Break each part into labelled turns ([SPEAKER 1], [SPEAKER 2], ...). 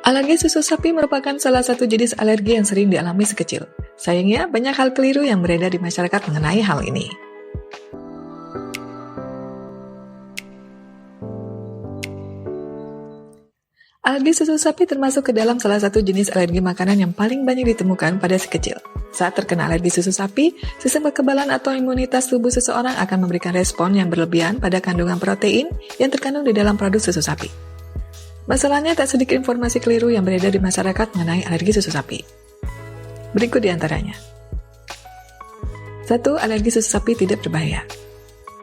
[SPEAKER 1] Alergi susu sapi merupakan salah satu jenis alergi yang sering dialami si kecil. Sayangnya, banyak hal keliru yang beredar di masyarakat mengenai hal ini. Alergi susu sapi termasuk ke dalam salah satu jenis alergi makanan yang paling banyak ditemukan pada si kecil. Saat terkena alergi susu sapi, sistem kekebalan atau imunitas tubuh seseorang akan memberikan respon yang berlebihan pada kandungan protein yang terkandung di dalam produk susu sapi. Masalahnya, tak sedikit informasi keliru yang beredar di masyarakat mengenai alergi susu sapi. Berikut di antaranya. 1. Alergi susu sapi tidak berbahaya.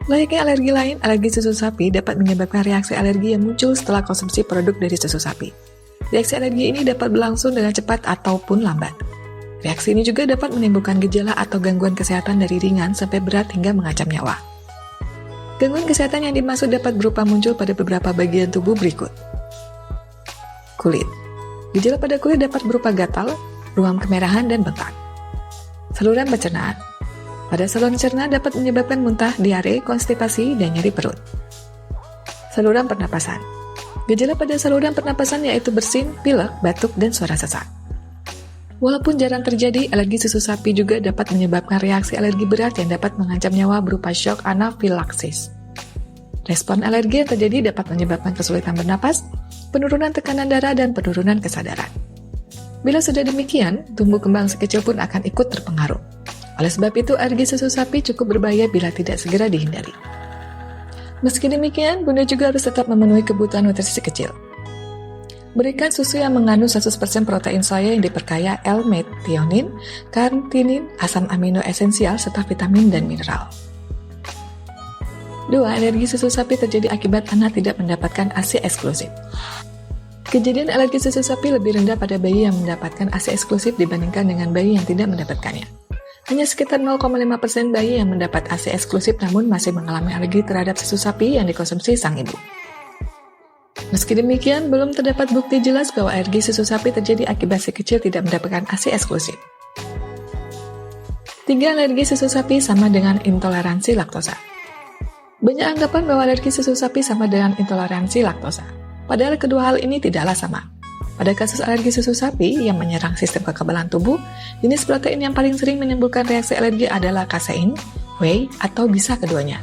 [SPEAKER 1] Layaknya alergi lain, alergi susu sapi dapat menyebabkan reaksi alergi yang muncul setelah konsumsi produk dari susu sapi. Reaksi alergi ini dapat berlangsung dengan cepat ataupun lambat. Reaksi ini juga dapat menimbulkan gejala atau gangguan kesehatan dari ringan sampai berat hingga mengancam nyawa. Gangguan kesehatan yang dimaksud dapat berupa muncul pada beberapa bagian tubuh berikut. Kulit. Gejala pada kulit dapat berupa gatal, ruam kemerahan, dan bengkak. Saluran pencernaan. Pada saluran cerna dapat menyebabkan muntah, diare, konstipasi, dan nyeri perut. Saluran pernapasan. Gejala pada saluran pernapasan yaitu bersin, pilek, batuk, dan suara sesak. Walaupun jarang terjadi, alergi susu sapi juga dapat menyebabkan reaksi alergi berat yang dapat mengancam nyawa berupa shock anafilaksis. Respon alergi yang terjadi dapat menyebabkan kesulitan bernapas, penurunan tekanan darah, dan penurunan kesadaran. Bila sudah demikian, tumbuh kembang si kecil pun akan ikut terpengaruh. Oleh sebab itu, alergi susu sapi cukup berbahaya bila tidak segera dihindari. Meski demikian, Bunda juga harus tetap memenuhi kebutuhan nutrisi si kecil. Berikan susu yang mengandung 100% protein soya yang diperkaya L-methionine, karnitinin, asam amino esensial, serta vitamin dan mineral. 2. Alergi susu sapi terjadi akibat anak tidak mendapatkan ASI eksklusif. Kejadian alergi susu sapi lebih rendah pada bayi yang mendapatkan ASI eksklusif dibandingkan dengan bayi yang tidak mendapatkannya. Hanya sekitar 0,5% bayi yang mendapat ASI eksklusif namun masih mengalami alergi terhadap susu sapi yang dikonsumsi sang ibu. Meski demikian, belum terdapat bukti jelas bahwa alergi susu sapi terjadi akibat si kecil tidak mendapatkan ASI eksklusif. 3. Alergi susu sapi sama dengan intoleransi laktosa. Banyak anggapan bahwa alergi susu sapi sama dengan intoleransi laktosa. Padahal kedua hal ini tidaklah sama. Pada kasus alergi susu sapi yang menyerang sistem kekebalan tubuh, jenis protein yang paling sering menimbulkan reaksi alergi adalah kasein, whey, atau bisa keduanya.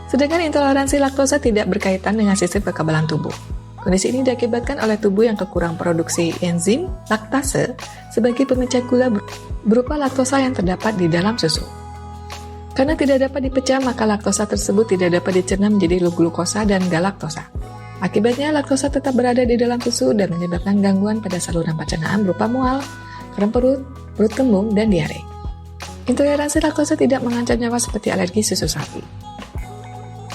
[SPEAKER 1] Sedangkan intoleransi laktosa tidak berkaitan dengan sistem kekebalan tubuh. Kondisi ini diakibatkan oleh tubuh yang kekurang produksi enzim laktase sebagai pemecah gula berupa laktosa yang terdapat di dalam susu. Karena tidak dapat dipecah, maka laktosa tersebut tidak dapat dicerna menjadi glukosa dan galaktosa. Akibatnya, laktosa tetap berada di dalam susu dan menyebabkan gangguan pada saluran pencernaan berupa mual, kram perut, perut kembung, dan diare. Intoleransi laktosa tidak mengancam nyawa seperti alergi susu sapi.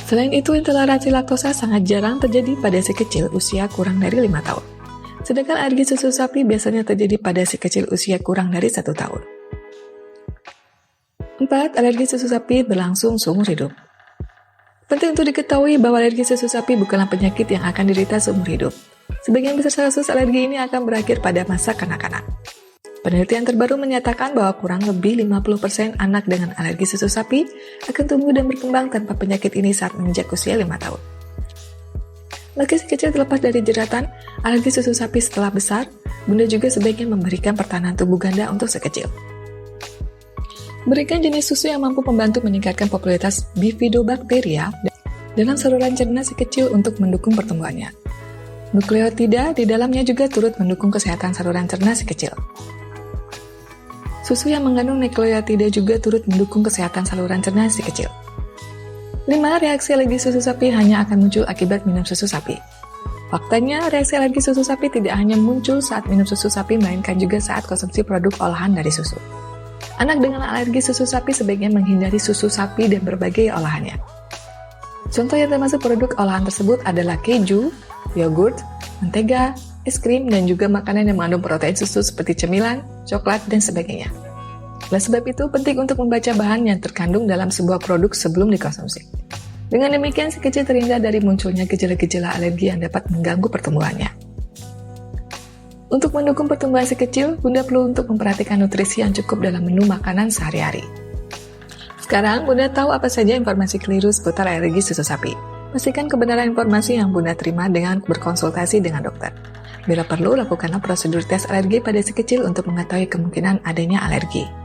[SPEAKER 1] Selain itu, intoleransi laktosa sangat jarang terjadi pada si kecil usia kurang dari 5 tahun. Sedangkan alergi susu sapi biasanya terjadi pada si kecil usia kurang dari 1 tahun. 4. Alergi susu sapi berlangsung seumur hidup. Penting untuk diketahui bahwa alergi susu sapi bukanlah penyakit yang akan diderita seumur hidup. Sebagian besar kasus alergi ini akan berakhir pada masa kanak-kanak. Penelitian terbaru menyatakan bahwa kurang lebih 50% anak dengan alergi susu sapi akan tumbuh dan berkembang tanpa penyakit ini saat menginjak usia 5 tahun. Meski si kecil terlepas dari jeratan alergi susu sapi setelah besar, Bunda juga sebaiknya memberikan pertahanan tubuh ganda untuk si kecil. Berikan jenis susu yang mampu membantu meningkatkan popularitas bifidobakteria dalam saluran cerna si kecil untuk mendukung pertumbuhannya. Nukleotida di dalamnya juga turut mendukung kesehatan saluran cerna si kecil. Susu yang mengandung nukleotida juga turut mendukung kesehatan saluran cerna si kecil. 5. Reaksi alergi susu sapi hanya akan muncul akibat minum susu sapi. Faktanya, reaksi alergi susu sapi tidak hanya muncul saat minum susu sapi, melainkan juga saat konsumsi produk olahan dari susu. Anak dengan alergi susu sapi sebaiknya menghindari susu sapi dan berbagai olahannya. Contoh yang termasuk produk olahan tersebut adalah keju, yogurt, mentega, es krim, dan juga makanan yang mengandung protein susu seperti cemilan, coklat, dan sebagainya. Oleh sebab itu, penting untuk membaca bahan yang terkandung dalam sebuah produk sebelum dikonsumsi. Dengan demikian, si kecil terhindar dari munculnya gejala-gejala alergi yang dapat mengganggu pertumbuhannya. Untuk mendukung pertumbuhan si kecil, Bunda perlu untuk memperhatikan nutrisi yang cukup dalam menu makanan sehari-hari. Sekarang, Bunda tahu apa saja informasi keliru seputar alergi susu sapi. Pastikan kebenaran informasi yang Bunda terima dengan berkonsultasi dengan dokter. Bila perlu, lakukanlah prosedur tes alergi pada si kecil untuk mengetahui kemungkinan adanya alergi.